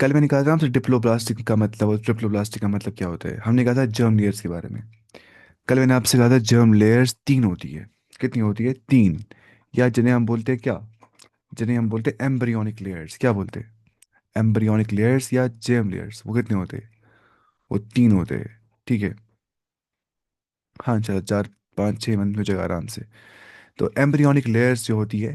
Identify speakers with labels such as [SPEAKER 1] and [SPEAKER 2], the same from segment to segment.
[SPEAKER 1] कल मैंने कहा था आपसे डिप्लोप्लास्टिक का मतलब और ट्रिप्लोप्लास्टिक का मतलब क्या होता है। हमने कहा था जर्म लेयर्स के बारे में। कल मैंने आपसे कहा था जर्म लेयर्स तीन होती है। कितनी होती है? तीन। या जिन्हें हम बोलते हैं क्या? जिन्हें हम बोलते हैं एम्ब्रियोनिक लेयर्स। क्या बोलते हैं? एम्ब्रियोनिक लेयर्स या जर्म लेयर्स। वो कितने होते हैं? वो तीन होते हैं। ठीक है। हाँ, चलो चार पाँच छः मिनट में हो जाएगा आराम से। तो एम्ब्रियोनिक लेयर्स जो होती है,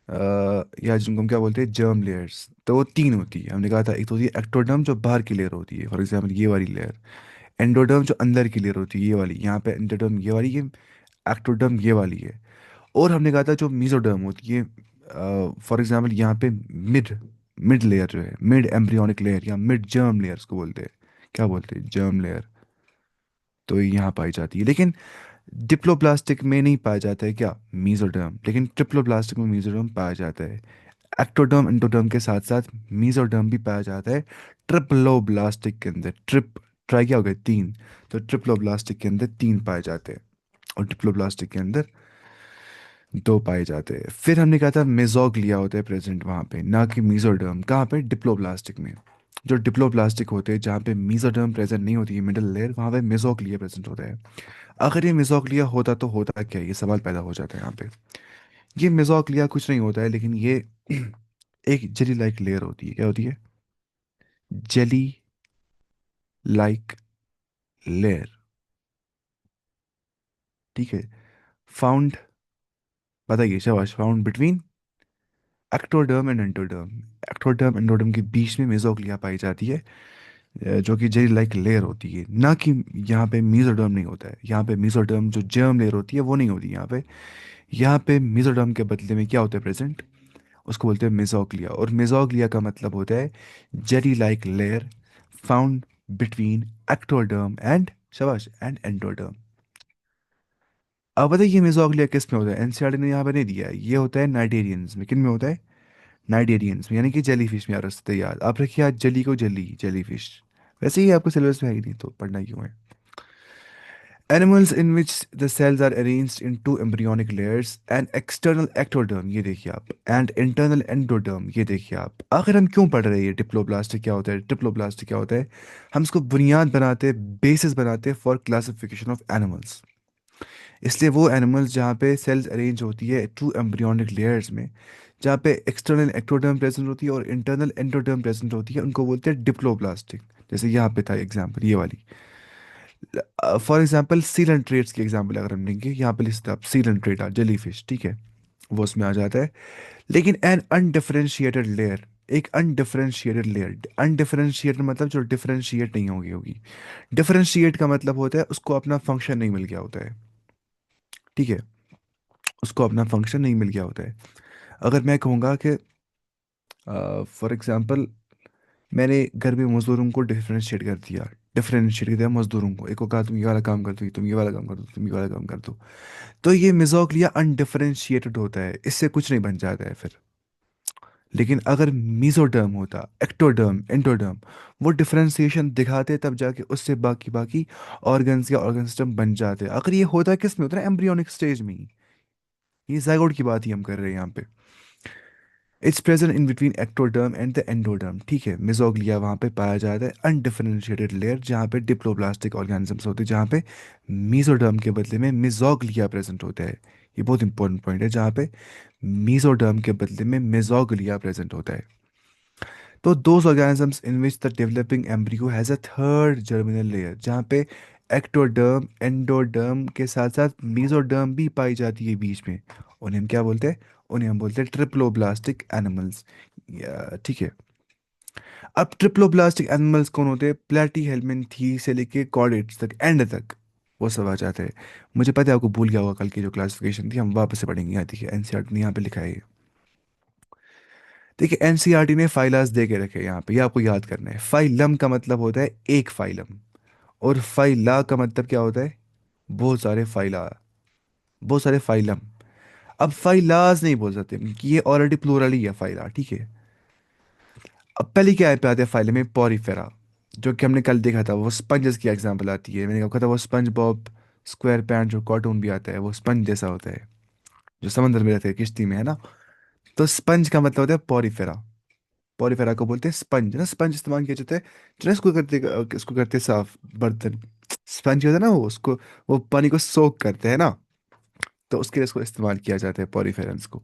[SPEAKER 1] या जिनको हम क्या बोलते हैं, जर्म लेयर्स, तो वो तीन होती है। हमने कहा था एक तो होती है एक्टोडर्म जो बाहर की लेयर होती है, फॉर एग्जाम्पल ये वाली लेयर। एंडोडर्म जो अंदर की लेयर होती है, ये वाली। यहाँ पे एंडोडर्म ये वाली, ये एक्टोडर्म ये वाली है। और हमने कहा था जो मीजोडर्म होती है, फॉर एग्जाम्पल यहाँ पे मिड मिड लेयर जो है, मिड एम्ब्रियोनिक लेयर या मिड जर्म लेयर उसको बोलते हैं। क्या बोलते हैं? Germ layer. तो ये यहाँ पाई जाती है। लेकिन डिप्लोप्लास्टिक में नहीं पाया जाता है क्या? मीजोडर्म। लेकिन ट्रिप्लोप्लास्टिक में मीजोडर्म पाया जाता है। एक्टोडर्म एंडोडर्म के साथ साथ मीजोडर्म भी पाया जाता है ट्रिप्लोब्लास्टिक के अंदर। ट्राई क्या हो गया? तीन। तो ट्रिप्लोब्लास्टिक के अंदर तीन पाए जाते हैं और डिप्लोब्लास्टिक के अंदर दो पाए जाते हैं। फिर हमने कहा था मेसोग्लिया होता है प्रेजेंट वहाँ पे, ना कि मीजोडर्म। कहाँ पे? डिप्लोब्लास्टिक में। जो डिप्लोब्लास्टिक होते हैं जहाँ पे मीजोडर्म प्रेजेंट नहीं होती है, मिडल लेयर, वहाँ पे मेसोग्लिया प्रेजेंट होता है। अगर ये मेसोग्लिया होता तो होता क्या? ये सवाल पैदा हो जाता है यहाँ पे। ये मेसोग्लिया कुछ नहीं होता है, लेकिन ये एक जेली लाइक लेयर होती है। क्या होती है? Jelly like layer. ठीक है। फाउंड, बताइए शाबाश, found between ectoderm and endoderm. Ectoderm endoderm के बीच में मेसोग्लिया पाई जाती है, जो कि जेली लाइक लेयर होती है, ना कि यहाँ पे मेसोडर्म नहीं होता है। यहाँ पे मेसोडर्म जो जर्म लेयर होती है वो नहीं होती यहाँ पे। यहाँ पे मेसोडर्म के बदले में क्या होता है प्रेजेंट? उसको बोलते हैं मेसोग्लिया। और मेसोग्लिया का मतलब होता है jelly like layer found between ectoderm and, शाबाश, एंड एंडोडर्म। अब बताइए ये मेसोग्लिया किस में होता है? एनसीईआरटी ने यहाँ पे नहीं दिया है। ये होता है नाइटेरियंस में। किन में होता है? नाइटेरियंस में, यानी कि जेलीफिश में। यार रस्ते याद आप रखिए आज, जली को जली, जेलीफिश। वैसे ही आपको सिलेबस में है ही नहीं, तो पढ़ना क्यों है? Animals in which the cells are arranged in two embryonic layers, an external ectoderm, ये देखिए आप, and internal endoderm, ये देखिए आप। आखिर हम क्यों पढ़ रहे हैं ये डिप्लोब्लास्टिक क्या होता है, ट्रिप्लोब्लास्टिक क्या होता है? हम इसको बुनियाद बनाते हैं, बेसिस बनाते हैं फॉर क्लासिफिकेशन ऑफ एनिमल्स। इसलिए वो एनिमल्स जहाँ पे सेल्स अरेंज होती है टू एम्ब्रियोनिक लेयर्स में, जहाँ पे एक्सटर्नल एक्टोडर्म प्रेजेंट होती है और इंटरनल एंडोडर्म प्रेजेंट होती है, उनको बोलते हैं डिप्लोब्लास्टिक। जैसे यहाँ पे था एग्जाम्पल ये वाली। फॉर एग्जाम्पल सीलन ट्रेट्स की एग्जाम्पल अगर हम लेंगे, यहाँ पे लिस्ट आप सीलन ट्रेट जेली फिश, ठीक है, वो उसमें आ जाता है। लेकिन एन अनडिफरेंशिएटेड लेयर, एक अनडिफरेंशिएटेड लेयर, अनडिफरेंशिएटेड मतलब जो डिफरेंशिएट नहीं होगी होगी। डिफरेंशिएट का मतलब होता है उसको अपना फंक्शन नहीं मिल गया होता है। ठीक है। उसको अपना फंक्शन नहीं मिल गया होता है। अगर मैं कहूँगा कि फॉर एग्जांपल मैंने घर में मजदूरों को डिफरेंशिएट कर दिया, डिफरेंशिएट कर दिया मजदूरों को, एक को कहा तुम ये वाला काम कर दो, तुम ये वाला काम कर दो, तुम ये वाला काम कर दो, तो ये मिजोग्लिया अनडिफरेंशिएटेड होता है, इससे कुछ नहीं बन जाता है फिर। लेकिन अगर मीजोडर्म होता, एक्टोडर्म, एंडोडर्म, वो डिफरेंशिएशन दिखाते तब जाके उससे बाकी बाकी ऑर्गन्स या ऑर्गन सिस्टम बन जाते। अगर ये होता है किस में? होता है एम्ब्रियोनिक स्टेज में ही। ये जाइगोट की बात ही हम कर रहे हैं यहाँ पे। It's present in between ectoderm and the endoderm. ठीक है, मिजोग्लिया वहाँ पे पाया जाता है, अनडिफरेंशिएटेड लेयर जहाँ पे डिप्लोप्लास्टिक ऑर्गेनिजम्स होते हैं, जहाँ पे मीजोडर्म के बदले में मिजोग्लिया प्रेजेंट होता है। ये बहुत इंपॉर्टेंट पॉइंट है, जहाँ पे मीजोडर्म के बदले में मिजोग्लिया प्रेजेंट होता है। तो those organisms in which the developing embryo has a third germinal layer, जहाँ पे एक्टोडर्म एंडोडर्म के साथ साथ मीजोडर्म भी पाई जाती है बीच में, उन्हें हम क्या बोलते हैं? उन्हें हम बोलते हैं ट्रिप्लोब्लास्टिक एनिमल्स। ठीक है। अब ट्रिप्लोब्लास्टिक एनिमल्स कौन होते हैं? प्लेटी हेलमिंथी से लेके कॉर्डेट्स तक, एंड तक वो सब आ जाते हैं। मुझे पता है आपको भूल गया होगा कल की जो क्लासिफिकेशन थी, हम वापस से पढ़ेंगे। यहाँ देखिए एनसीईआरटी ने यहाँ पे लिखा है ये। देखिए एनसीईआरटी ने फाइलास दे के रखे हैं यहाँ पे, ये आपको याद करना है। फाइलम का मतलब होता है एक फाइलम, और फाइला का मतलब क्या होता है? बहुत सारे फाइला, बहुत सारे फाइलम। अब फाइलास नहीं बोल सकते क्योंकि ये ऑलरेडी प्लूरल ही है फाइला, ठीक है। अब पहले क्या पे आते हैं फाइलम में? पॉरीफेरा, जो कि हमने कल देखा था, वो स्पंजेस की एग्जांपल आती है। मैंने कहा था वो स्पंज बॉब स्क्वायर पैंट जो कार्टून भी आता है, वो स्पंज जैसा होता है, जो समंदर में रहते हैं, किश्ती में, है ना। तो स्पंज का मतलब होता है पॉरीफेरा। पॉरीफेरा को बोलते हैं स्पंज ना, स्पंज इस्तेमाल किया जाता है जो ना इसको करते साफ बर्तन। स्पंज होता है ना वो, उसको वो पानी को सोक करते हैं ना, तो उसके लिए इसको इस्तेमाल किया जाता है पॉरीफेरंस को।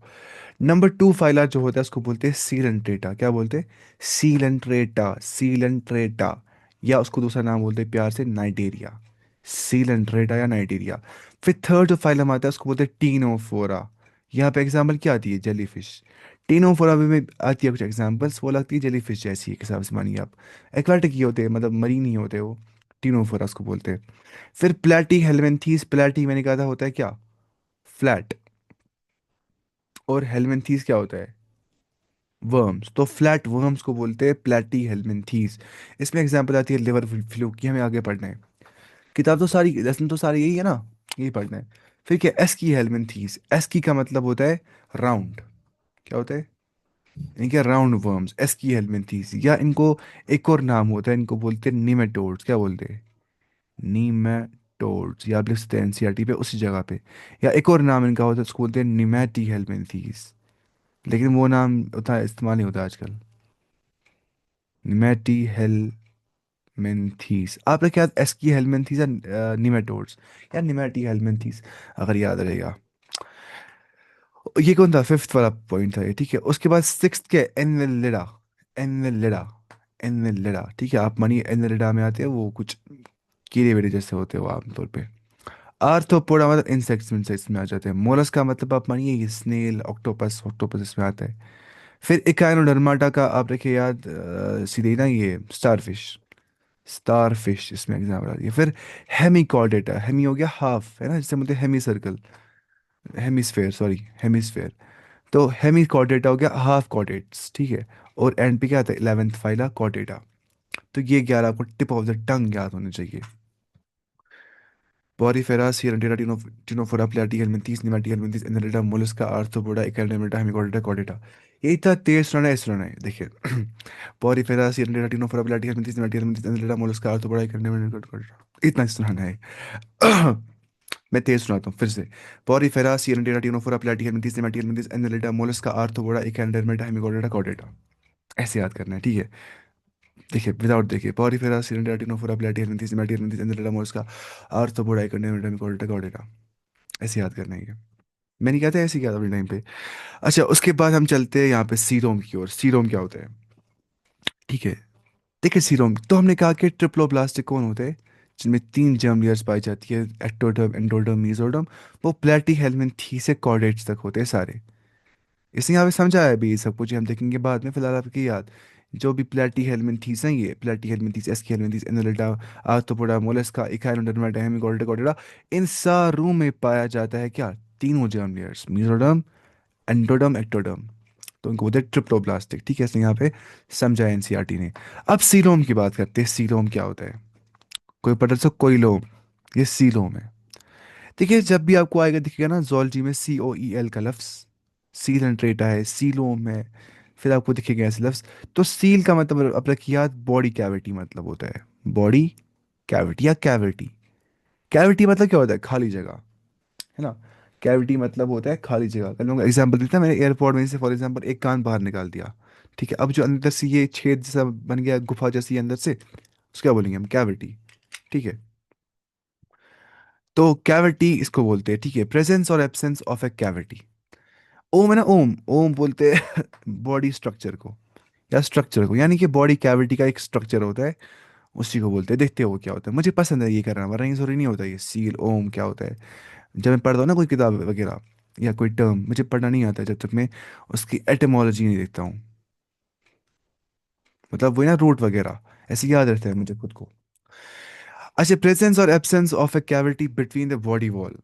[SPEAKER 1] नंबर टू फाइलर जो होता है उसको बोलते हैं सीलेंट्रेटा। क्या बोलते हैं? Coelenterata, Coelenterata. या उसको दूसरा नाम बोलते हैं प्यार से नाइटेरिया, सीलेंट्रेटा या नाइटेरिया। फिर थर्ड जो फाइलम आता है उसको बोलते हैं टीनोफोरा। यहाँ पे एग्जाम्पल क्या आती है? जेलीफिश। टीनोफोरा में आती है कुछ एग्जाम्पल्स, वो लगती है जेलीफिश जैसी एक हिसाब से मानिए आप। एक्वाटिक ही होते हैं, मतलब मरीन ही होते हैं वो। टीनोफोरा उसको बोलते हैं। फिर प्लेटी हेलमिंथीस, प्लेटी मैंने कहा था होता है क्या? फ्लैट। और हेलमिंथीस क्या होता है? वर्म्स। तो फ्लैट वर्म्स को बोलते हैं प्लेटी हेलमिंथीस। इसमें एग्जांपल आती है लिवर फ्लू की, हमें आगे पढ़ना है। किताब तो सारी, लेसन तो सारी यही है ना, यही पढ़ना है। फिर क्या? एस्की हेलमिंथीस, एस्की का मतलब होता है राउंड। क्या होता है? यानी कि राउंड वर्म्स, एस्की हेलमिंथीस। या इनको एक और नाम होता है, इनको बोलते हैं निमेटोड्स। क्या बोलते हैं? नीमेटोड्स। या आप लिख सकते हैं एनसीईआरटी पे उसी जगह पे। या एक और नाम इनका होता है, उसको बोलते हैं निमेटी हेलमिंथीस। लेकिन वो नाम उतना इस्तेमाल नहीं होता आजकल। निमेटी हेलमिंथीस। आपने क्या एस्की हेलमिंथीस या निमेटोड्स या निमेटी हेलमिंथीस, अगर याद रहेगा। ये कौन था? फिफ्थ वाला पॉइंट था ये, ठीक है। उसके बाद सिक्स्थ के एनवेलिडा। एनवेलिडा, एनवेलिडा, ठीक है। आप मानिए एनवेलिडा में आते हैं वो कुछ कीड़े वेड़े जैसे होते हैं वो आमतौर पे। आर्थ्रोपोडा मतलब इंसेक्ट्स, इंसेक्ट्स में आ जाते हैं। मोलस का मतलब आप मानिए ये स्नेल, ऑक्टोपस, ऑक्टोपस इसमें आता है। फिर इकाइनोडर्माटा का आप रखिए याद, सीधे ही ना, ये स्टारफिश। स्टारफिश इसमें एग्जाम्पल आ रही है। फिर हेमिकॉर्डेटा, हेमी हो गया हाफ है ना, जिसे बोलते हैं hemi circle, hemisphere, sorry hemisphere. तो हेमिकॉर्डेटा हो गया हाफ कॉर्डेट्स, ठीक है। और एंड पे क्या आता है? 11th phyla Chordata. तो ये 11 आपको टिप ऑफ द टंग याद होने चाहिए। Porifera, Sierra, Tinofora, Platyhelminthes, Nemathelminthes, Annelida, Mollusca, Arthropoda, Echinodermata, Hemichordata, Chordata। यही था 23 रन है, इस रन है देखिए। पॉरीफेरा, सियरडेटा, Ctenophora, Platyhelminthes, Nemathelminthes, Annelida, Mollusca, Arthropoda, Echinoidea, Chordata. इतना इस रन है। मैं तेज सुनाता हूँ फिर से। पॉरीफेरा, सियरडेटा, Ctenophora, Platyhelminthes, Nemathelminthes, Annelida, Mollusca, Arthropoda, Echinodermata, Hemichordata, Chordata. ऐसे याद करना है, ठीक है। देखिए विदाउट देखिए, पॉरीफेरा, सियरडेटा, Ctenophora, Platyhelminthes, Nemathelminthes, Annelida, Mollusca, Arthropoda, Echinodermata, Hemichordata, Chordata. ऐसे याद करना है ये। मैंने कहा था ऐसे किया था अपने टाइम पे। अच्छा, उसके बाद हम चलते हैं यहाँ पे सीरोम की ओर। सीरोम क्या होता है? ठीक है। देखिए सीरोम तो हमने कहा कि ट्रिप्लोब्लास्टिक कौन होते हैं? जिनमें तीन जर्म लेयर्स पाई जाती है, एक्टोडर्म, एंडोडर्म, मेसोडर्म। वो प्लेटी हेलमिंथी से कॉर्डेट्स तक होते हैं सारे। इसने यहाँ पे समझा है भी, ये सब कुछ हम देखेंगे बाद में, फिलहाल आपकी याद। जो भी प्लेटी हेलमिंथीस हैं, ये Platyhelminthes, Aschelminthes, Annelida, Arthropoda, Mollusca, Echinodermata, Hemichordata, Chordata. इन सारों में पाया जाता है क्या? तीनों germ layers, mesoderm, endoderm, ectoderm. तो उनको बोलते हैं ट्रिप्लोब्लास्टिक, ठीक है। इसने यहाँ पे समझा है एनसीईआरटी ने। अब सीलोम की बात करते हैं। सीलोम क्या होता है? कोई पता सो कोई लोम, ये सीलोम है। देखिए जब भी आपको आएगा दिखेगा ना जोलॉजी में COEL का लफ्स, सील एंड ट्रेटा है, सीलोम है, फिर आपको दिखेगा ऐसे लफ्स। तो सील का मतलब अब रखिए याद, बॉडी कैविटी मतलब होता है। बॉडी कैविटी या कैविटी। कैविटी मतलब क्या होता है? खाली जगह, है ना। कैविटी मतलब होता है खाली जगह। कल मैं एग्जांपल देता, मैंने एयरपोर्ट में से फॉर एग्जांपल एक कान बाहर निकाल दिया, ठीक है। अब जो अंदर से ये छेद जैसा बन गया, गुफा जैसी अंदर से, उसको क्या बोलेंगे हम? कैविटी, ठीक है। तो कैविटी इसको बोलते हैं, ठीक है। प्रेजेंस और एब्सेंस ऑफ ए कैविटी। ओम है ना, ओम, ओम बोलते हैं बॉडी स्ट्रक्चर को या स्ट्रक्चर को, यानी कि बॉडी कैविटी का एक स्ट्रक्चर होता है, उसी को बोलते हैं। देखते हो वो क्या होता है, मुझे पसंद है ये करना, वरना ये सॉरी नहीं होता ये सील ओम क्या होता है। जब मैं पढ़ता हूँ ना कोई किताब वगैरह या कोई टर्म, मुझे पढ़ना नहीं आता जब तक मैं उसकी एटमोलॉजी नहीं देखता हूँ। मतलब वही ना रूट वगैरह, ऐसे याद रहता है मुझे खुद को। अच्छा, प्रेजेंस और absence of a cavity between the body wall.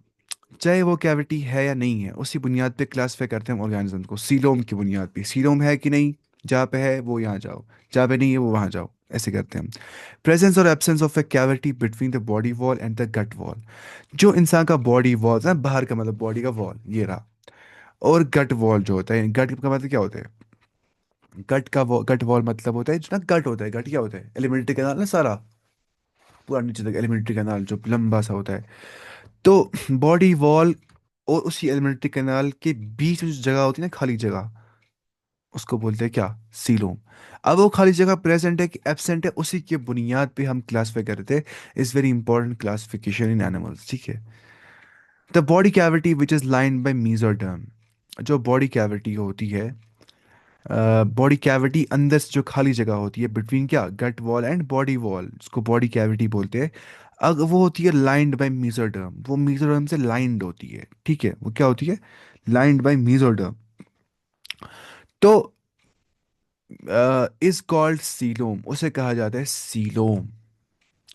[SPEAKER 1] चाहे वो कैविटी है या नहीं है, उसी बुनियाद पे क्लासिफाई करते हैं हम ऑर्गेनिज्म को, सीलोम की बुनियाद पे। सीलोम है कि नहीं, जहाँ पे है वो यहाँ जाओ, जहाँ पे नहीं है वो वहाँ जाओ, ऐसे करते हैं हम। प्रेजेंस और absence of a cavity between the body wall and the gut wall. जो इंसान का बॉडी वॉल है बाहर का, मतलब बॉडी का वॉल ये रहा। और गट वॉल जो होता है, गट का मतलब क्या होता है? गट वॉल मतलब होता है जो ना, गट होता है, गट क्या होता है? एलिमेंट्री कैनाल ना सारा, पूरा नीचे तक एलिमेंट्री कैनाल जो लंबा सा होता है। तो बॉडी वॉल और उसी एलिमेंट्री कैनाल के बीच में जो जगह होती है ना, खाली जगह, उसको बोलते हैं क्या, सीलोम। अब वो खाली जगह प्रेजेंट है कि एब्सेंट है, उसी के बुनियाद पे हम क्लासीफाई करते हैं। Is very important classification in animals, ठीक है। The body cavity which is lined by mesoderm, जो बॉडी कैविटी होती है, बॉडी कैविटी अंदर से जो खाली जगह होती है बिटवीन क्या, gut wall and body wall, उसको बॉडी कैविटी बोलते हैं। अब वो होती है लाइंड बाय मीजोडर्म, वो मीजोडर्म से लाइंड होती है, ठीक है। वो क्या होती है, लाइंड बाय मीजोडर्म। तो इज कॉल्ड सीलोम, उसे कहा जाता है सीलोम।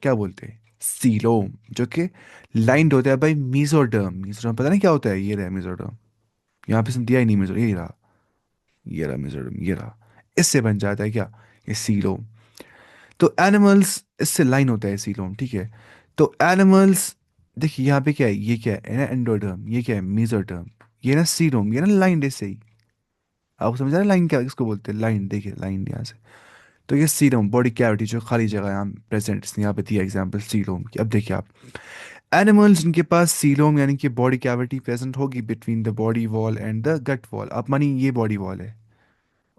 [SPEAKER 1] क्या बोलते हैं, सीलोम, जो कि लाइंड होता है बाय मीजोडर्म। मीजोडर्म पता नहीं क्या होता है, ये रहा मीजोडर्म। यहाँ पे इसने दिया ही नहीं मीजोडर्म, ये रहा, ये रहा मीजोडर्म, ये रहा। इससे बन जाता है क्या, ये सीलोम। तो एनिमल्स, इससे लाइन होता है सीलोम, ठीक है। तो एनिमल्स, देखिए यहाँ पे क्या है, ये क्या है ना एंडोडर्म, ये क्या है मेसोडर्म, ये ना सीलोम, ये ना लाइन ऐसे ही। आपको समझ आ रहा है लाइन क्या किसको बोलते हैं, लाइन, देखिए लाइन यहाँ से। तो ये सीलोम, बॉडी कैविटी जो खाली जगह यहाँ प्रेजेंट, इसने यहाँ पे दिया एग्जाम्पल सीलोम की। अब देखिए आप, एनिमल्स जिनके पास सीलोम यानी कि बॉडी कैविटी प्रेजेंट होगी between the body wall and the gut wall. आप मानिए ये बॉडी वॉल है,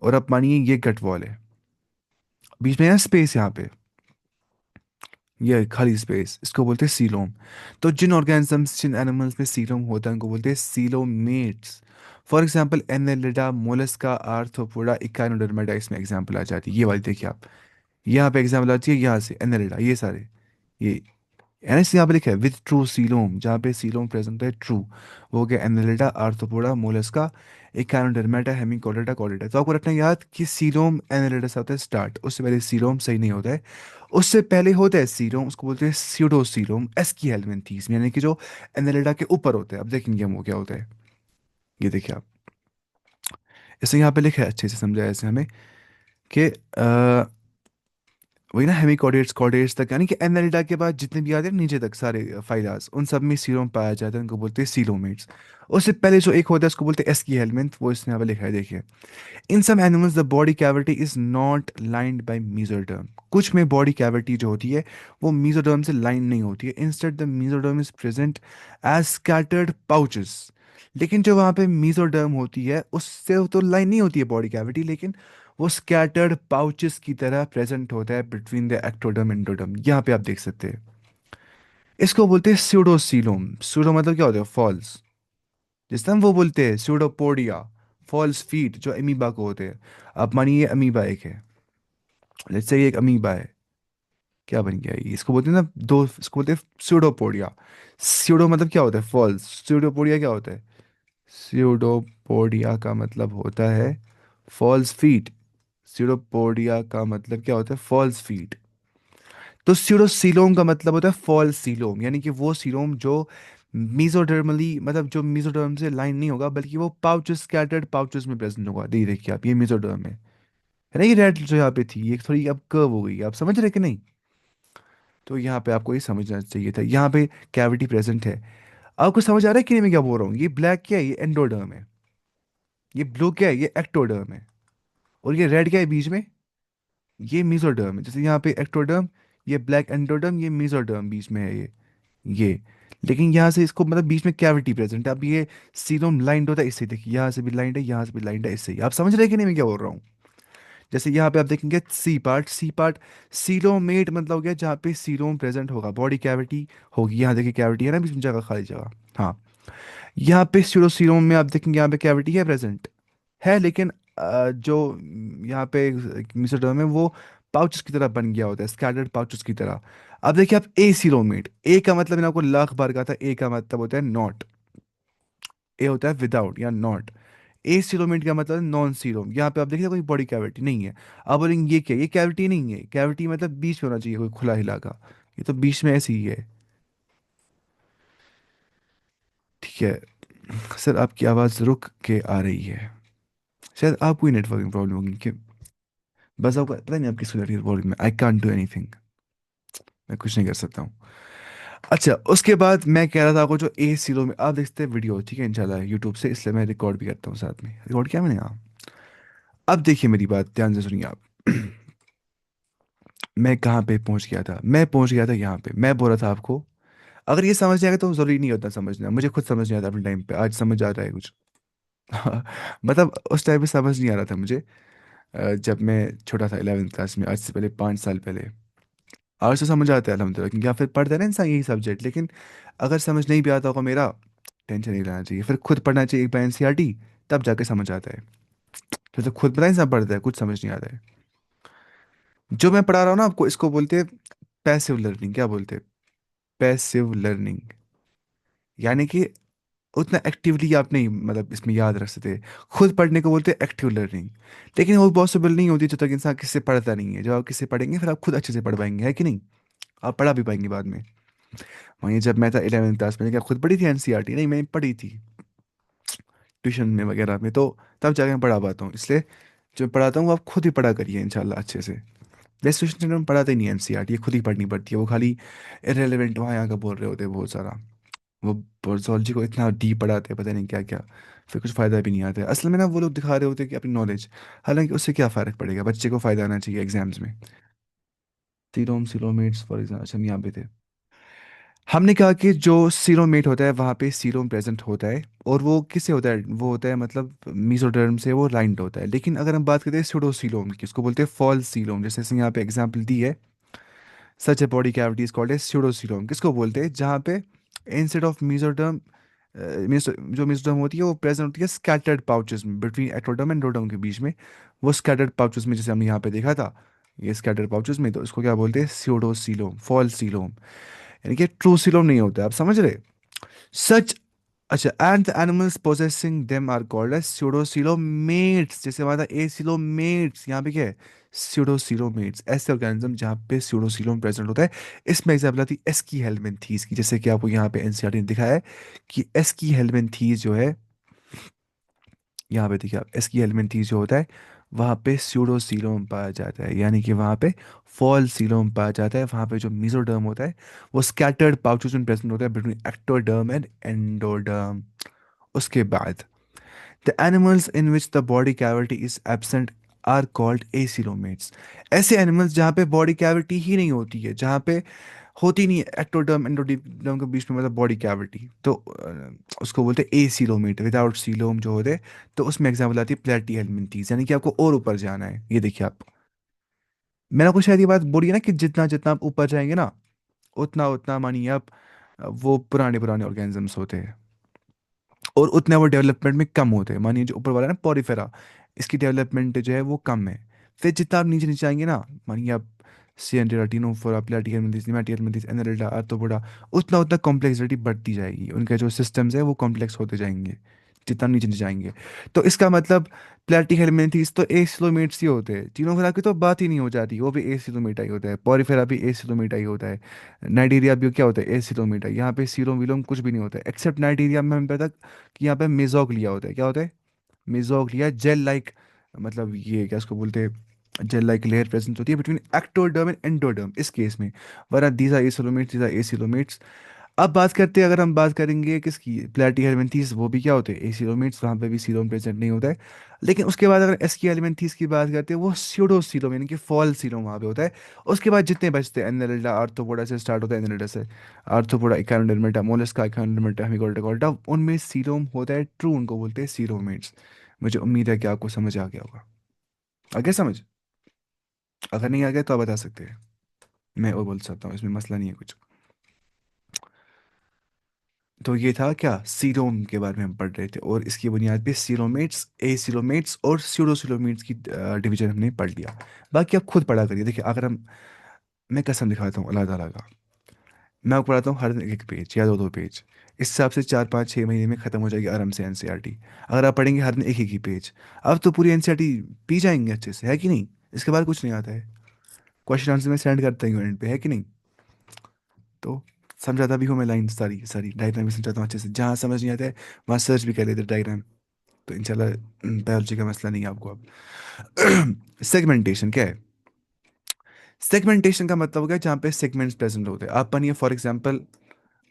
[SPEAKER 1] और आप मानिए ये गट वॉल है, बीच में है स्पेस यहाँ पे, ये खाली स्पेस, इसको बोलते हैं सीलोम। तो जिन ऑर्गेनिजम्स, जिन एनिमल्स में सीलोम होता है उनको बोलते हैं coelomates. For example Annelida, Mollusca, arthropoda, Echinodermata, इसमें एग्जाम्पल आ जाती है ये वाली, देखिए आप, यहाँ पे एग्जाम्पल आती है, यहाँ से एनेलिडा, ये सारे, ये एनएस यहाँ पे लिखा है विथ ट्रू सीलोम, जहाँ पे सीलोम प्रेजेंट है ट्रू, वो हो गया एनेलिडा, आर्थ्रोपोडा, मोलस्का, एकानोडर्मेटा, हेमिकोडर्टा, कॉर्डेटा। तो आपको रखना है याद कि सीलोम एनेलिडा से होता है स्टार्ट, उससे पहले सीलोम सही नहीं होता है। उससे पहले होता है सीलोम, उसको बोलते हैं स्यूडोसीलोम एस्की हेलमिंथीस, यानी कि जो एनेलिडा के ऊपर होते हैं। अब देखेंगे हम वो क्या होता है, ये देखिए आप, इसे यहाँ पे लिखा है अच्छे से समझाया ऐसे हमें कि वही ना हेमिकॉर्डेट्स, कॉर्डेट्स तक, यानी कि एनालिडा के बाद जितने भी आते हैं नीचे तक सारे फाइलास, उन सब में सीलोम पाया जाता है, उनको बोलते हैं सीलोमेट्स। उससे पहले जो एक होता है उसको बोलते हैं एस्की हेलमिंथ, वो इसने यहाँ पे लिखा है देखिए। In some animals the body cavity is not lined by mesoderm, कुछ में बॉडी कैविटी जो होती है वो मेसोडर्म से लाइन नहीं होती है, instead the mesoderm is present as scattered pouches. लेकिन जो वहाँ पे मेसोडर्म होती है उससे तो लाइन नहीं होती है बॉडी कैविटी, लेकिन वो स्कैटर्ड पाउचेस की तरह प्रेजेंट होता है बिटवीन द एक्टोडर्म एंडोडर्म, यहाँ पे आप देख सकते हैं। इसको बोलते हैं स्यूडोसीलोम। स्यूडो मतलब क्या होता है, फॉल्स। जिस तरह हम वो बोलते हैं स्यूडोपोडिया, फॉल्स फीट जो अमीबा को होते हैं। अब मानिए ये अमीबा एक है, लेट्स से ये एक अमीबा है, क्या बन गया ये, इसको बोलते हैं ना दो, इसको बोलते हैं स्यूडोपोडिया। स्यूडो मतलब क्या होता है, फॉल्स। स्यूडोपोडिया क्या होता है, स्यूडोपोडिया का मतलब होता है फॉल्स फीट। स्यूडोपोडिया का मतलब क्या होता है, फॉल्स फीट। तो स्यूडोसीलोम का मतलब होता है फॉल्स सीलोम, यानी कि वो सीलोम जो मीजोडर्मली, मतलब जो मीजोडर्म से लाइन नहीं होगा, बल्कि वो पाउचेस, स्कैटर्ड पाउचेस में प्रेजेंट होगा। देखिए आप, ये मीजोडर्म है ना, ये रेड जो यहाँ पे थी ये थोड़ी अब कर्व हो गई, आप समझ रहे कि नहीं। तो यहाँ पे आपको ये समझना चाहिए था, यहाँ पे कैविटी प्रेजेंट है। आपको समझ आ रहा है कि नहीं मैं क्या बोल रहा हूँ, ये ब्लैक क्या है, ये एंडोडर्म है। ये ब्लू क्या है, ये एक्टोडर्म है। और ये रेड क्या है बीच में, ये मीजोडर्म है। जैसे यहाँ पे एक्टोडर्म, ये ब्लैक एंडोडर्म, ये मीजोडर्म बीच में है ये लेकिन यहाँ से इसको मतलब बीच में कैविटी प्रेजेंट है। अब ये सीलोम लाइंड होता है इससे, देखिए यहाँ से भी लाइंड है, यहाँ से भी लाइंड है, इससे ही आप समझ रहे हैं कि नहीं मैं क्या बोल रहा हूँ। जैसे यहाँ पे आप देखेंगे C part, C part coelomate मतलब हो गया जहाँ पे सीलोम प्रेजेंट होगा, बॉडी कैविटी होगी। यहाँ देखिए कैविटी है ना बीच में जगह, खाली जगह। हाँ, यहाँ पे सीरोसीलोम में आप देखेंगे यहाँ पे कैविटी है प्रेजेंट, है, लेकिन जो यहाँ पे मेसोडर्म है वो पाउचेस की तरह बन गया होता है, स्कैटर्ड पाउचेस की तरह। अब देखिए आप ए सीलोमेट, ए का मतलब मैंने आपको लाख बार कहा था, ए का मतलब होता है नॉट, ए होता है विदाउट या नॉट। ए सीलोमेट का मतलब नॉन सीलोम। यहाँ पे आप देखिए कोई बॉडी कैविटी नहीं है। अब बोलेंगे ये क्या, ये कैविटी नहीं है, कैविटी मतलब बीच में होना चाहिए कोई खुला इलाका, ये तो बीच में ऐसे ही है, ठीक है। सर आपकी आवाज़ रुक के आ रही है, शायद आपको ही नेटवर्किंग प्रॉब्लम होगी कि बस आपको पता नहीं आप किस प्रॉब्लम में, आई कांट डू एनीथिंग, मैं कुछ नहीं कर सकता हूँ। अच्छा, उसके बाद मैं कह रहा था आपको, जो ए सीरो में आप देखते हैं वीडियो, ठीक है, इंशाल्लाह यूट्यूब से, इसलिए मैं रिकॉर्ड भी करता हूँ साथ में, रिकॉर्ड किया मैंने, हाँ। अब देखिए मेरी बात ध्यान से सुनिए आप। मैं कहाँ पे पहुंच गया था, मैं पहुंच गया था यहाँ पे, मैं बोल रहा था आपको, अगर ये समझ जाएगा तो जरूरी नहीं होता समझना, मुझे खुद समझ नहीं आता अपने टाइम पे, आज समझ आ रहा है कुछ। मतलब उस टाइम पे समझ नहीं आ रहा था मुझे। जब मैं छोटा था 11th क्लास में, आज से पहले 5 साल पहले। आज तो समझ आता है अलहमदिल्ला, क्योंकि या फिर पढ़ता है ना इंसान यही सब्जेक्ट। लेकिन अगर समझ नहीं भी आता होगा मेरा, टेंशन नहीं लेना चाहिए, फिर खुद पढ़ना चाहिए एक बार एनसीईआरटी, तब जाके समझ आता है। फिर तो खुद पता ही सब पढ़ता है, कुछ समझ नहीं आता है। जो मैं पढ़ा रहा हूँ ना आपको, इसको बोलते हैं पैसिव लर्निंग। क्या बोलते हैं? Passive learning. यानी कि उतना एक्टिवली आप नहीं, मतलब इसमें याद रख सकते। खुद पढ़ने को बोलते हैं एक्टिव लर्निंग। लेकिन वो पॉसिबल नहीं होती जब तक इंसान किसी से पढ़ता नहीं है। जब आप किसी से पढ़ेंगे फिर आप खुद अच्छे से पढ़ पाएंगे, है कि नहीं? आप पढ़ा भी पाएंगे बाद में। वहीं जब मैं था 11th क्लास में, क्या खुद पढ़ी थी एनसीईआरटी? नहीं, मैं पढ़ी थी ट्यूशन में वगैरह में, तो तब जाके मैं पढ़ा पाता हूँ। इसलिए जो मैं पढ़ाता हूँ वो आप खुद ही पढ़ा करिए इंशाल्लाह अच्छे से। जैसे ट्यूशन सेंटर में पढ़ाते ही नहीं एनसीईआरटी, ये खुद ही पढ़नी पड़ती है। वो खाली इरेलीवेंट वहाँ यहाँ का बोल रहे होते हैं बहुत सारा। वो जोलॉजी को इतना डीप पढ़ाते हैं, पता नहीं क्या क्या। फिर कुछ फ़ायदा भी नहीं आता है असल में ना। वो लोग दिखा रहे होते हैं कि अपनी नॉलेज, हालांकि उससे क्या फ़र्क पड़ेगा, बच्चे को फ़ायदा आना चाहिए एग्जाम्स में। सीरोम सीरोमेट्स फॉर एग्जाम्पल, अच्छा हम यहाँ पे थे। हमने कहा कि जो सीरोमेट होता है वहाँ पे सीरोम प्रेजेंट होता है। और वो किससे होता है? वो होता है मतलब मीसोडर्म से वो लाइंड होता है। लेकिन अगर हम बात करते हैं स्यूडोसीलोम की, उसको बोलते हैं फॉल्स सीलोम। जैसे इसने यहाँ पे एग्जाम्पल दी है, such a body cavity is called a pseudocoelom. किसको बोलते हैं? जहाँ पे इंस्टेड ऑफ मीसोडर्म, जो मेसोडर्म होती है वो प्रेजेंट होती है स्कैटर्ड पाउचेस में, बिटवीन एक्टोडर्म एंड एंडोडर्म के बीच में। वो स्कैटर्ड पाउचेस में, जैसे हमने यहाँ पे देखा था, ये स्कैटर्ड पाउचेस में, तो इसको क्या बोलते हैं? स्यूडोसीलोम, फॉल्स सीलोम। यानी कि ट्रू सीलोम नहीं होता है, आप समझ रहे? सच, अच्छा, and the animals possessing them are called as pseudocoelomates. जैसे हमारा एसिलोमेट्स, यहाँ पे क्या है? स्यूडोसीलोमेट्स। ऐसे ऑर्गेनिज्म जहाँ पे स्यूडोसीलोम प्रेजेंट होता है। इसमें एग्जाम्पल आती है एस्की हेलमिंथीज की, जैसे कि आपको यहाँ पे एनसीईआरटी ने दिखाया है कि एस्की हेलमिंथीज जो है, यहाँ पे देखिए आप, एस्की हेलमिंथीज जो होता है वहाँ पे स्यूडोसीलोम पाया जाता है। यानी कि वहाँ पे फॉल सीलोम पाया जाता है। वहाँ पे जो मेसोडर्म होता है वो स्कैटर्ड पाउचेस में प्रेजेंट होता है बिटवीन एक्टोडर्म एंड एंडोडर्म। उसके बाद the animals in which the body cavity is absent are called acoelomates. ऐसे एनिमल्स जहाँ पे बॉडी कैविटी ही नहीं होती है, जहाँ पे होती नहीं है एक्टोडर्म एंडोडर्म के बीच में, मतलब बॉडी कैविटी, तो उसको बोलते हैं एसिलोमेट, विदाउट सीलोम जो होते हैं। तो उसमें एग्जाम्पल आती है प्लेटी हेलमिंथीज। यानी कि आपको और ऊपर जाना है। ये देखिए आप, मैंने आपको शायद ये बात बोली है ना कि जितना जितना आप ऊपर जाएंगे ना, उतना उतना मानिए आप, वो पुराने पुराने ऑर्गेनिजम्स होते हैं। और उतने वो डेवलपमेंट में कम होते हैं। मानिए जो ऊपर वाला है ना पॉरीफेरा, इसकी डेवलपमेंट जो है वो कम है। फिर जितना आप नीचे नीचे आएंगे ना, मानिए आप सिएंटेरा टिनोफोरा प्लेटिकल मिलिस निमेटियल मिलिस एनालिडा आर्थ्रोपोडा, उतना उतना कॉम्प्लेक्सिटी बढ़ती जाएगी। उनके जो सिस्टम्स है वो कॉम्प्लेक्स होते जाएंगे जितना नीचे नीचे जाएंगे। तो इसका मतलब प्लेटिहेल्मिन्थीस तो एसिलोमेट्स ही होते हैं। टिनोफोरा की तो बात ही नहीं हो जाती, वो भी एसिलोमेटा ही होता है। पॉरीफेरा भी एसिलोमेटा ही होता है। नाइजीरिया भी क्या होता है? एसिलोमेटा। यहाँ पे सीरोम विलोम कुछ भी नहीं होता है, एक्सेप्ट नाइजीरिया में हमें पता कि यहाँ पे मेजोग्लिया होता है। क्या होता है? मेजोग्लिया जेल लाइक, मतलब ये क्या इसको बोलते हैं, जेल लाइक लेयर प्रेजेंट होती है बिटवीन एक्टोडर्म एंड एंडोडर्म इस केस में। वरना these are acoelomates, these are acoelomates. अब बात करते हैं, अगर हम बात करेंगे किसकी, प्लेटी, वो भी क्या होते हैं? एसिलोमेट्स। वहाँ पे भी सीरोम प्रेजेंट नहीं होता है। लेकिन उसके बाद अगर एस्की एलिमेंथीस की बात करते हैं, वो स्यूडो सीरोम यानी कि फॉल सीरोम वहाँ पे होता है। उसके बाद जितने बचते हैं, एनालिडा आर्थ्रोपोडा से स्टार्ट होता है, एनालिडा से आर्थ्रोपोडा, इकानोडर्मेटा, मोलस्का, इकानोडर्मेटा, हेमिकोल्टा कोल्टा, उनमें सीरोम होता है ट्रू, उनको बोलते हैं सीरोमेट्स। मुझे उम्मीद है कि आपको समझ आ गया होगा। आ गया समझ? अगर नहीं आ गया तो आप बता सकते हैं, मैं और बोल सकता हूँ, इसमें मसला नहीं है कुछ। तो ये था क्या, सीरोम के बारे में हम पढ़ रहे थे, और इसकी बुनियाद पे सीरोमेट्स, एसिलोमेट्स और स्यूडोसिलोमेट्स की डिवीजन हमने पढ़ लिया। बाकी आप खुद पढ़ा करिए। देखिए अगर हम, मैं कसम दिखाता हूँ अल्लाह ताला का, मैं आपको पढ़ाता हूँ हर दिन एक एक पेज या दो दो पेज। इस हिसाब से 4 5 6 महीने में ख़त्म हो जाएगी आराम से एनसीईआरटी। अगर आप पढ़ेंगे हर दिन एक एक ही पेज, अब तो पूरी एनसीईआरटी पी जाएंगे अच्छे से, है कि नहीं? इसके बाद कुछ नहीं आता है। क्वेश्चन आंसर में सेंड करता हूँ एंड पे, है कि नहीं? तो समझाता भी हूँ मैं, लाइन सारी सारी डायग्राम भी समझाता हूँ अच्छे से। जहाँ समझ नहीं आता है वहाँ सर्च भी कर लेते डायग्राम। तो इंशाल्लाह बायोलॉजी का मसला नहीं है आपको अब। सेगमेंटेशन क्या है? सेगमेंटेशन का मतलब हो गया जहाँ पे सेगमेंट्स प्रेजेंट होते हैं। आप मानिए फॉर एग्जांपल,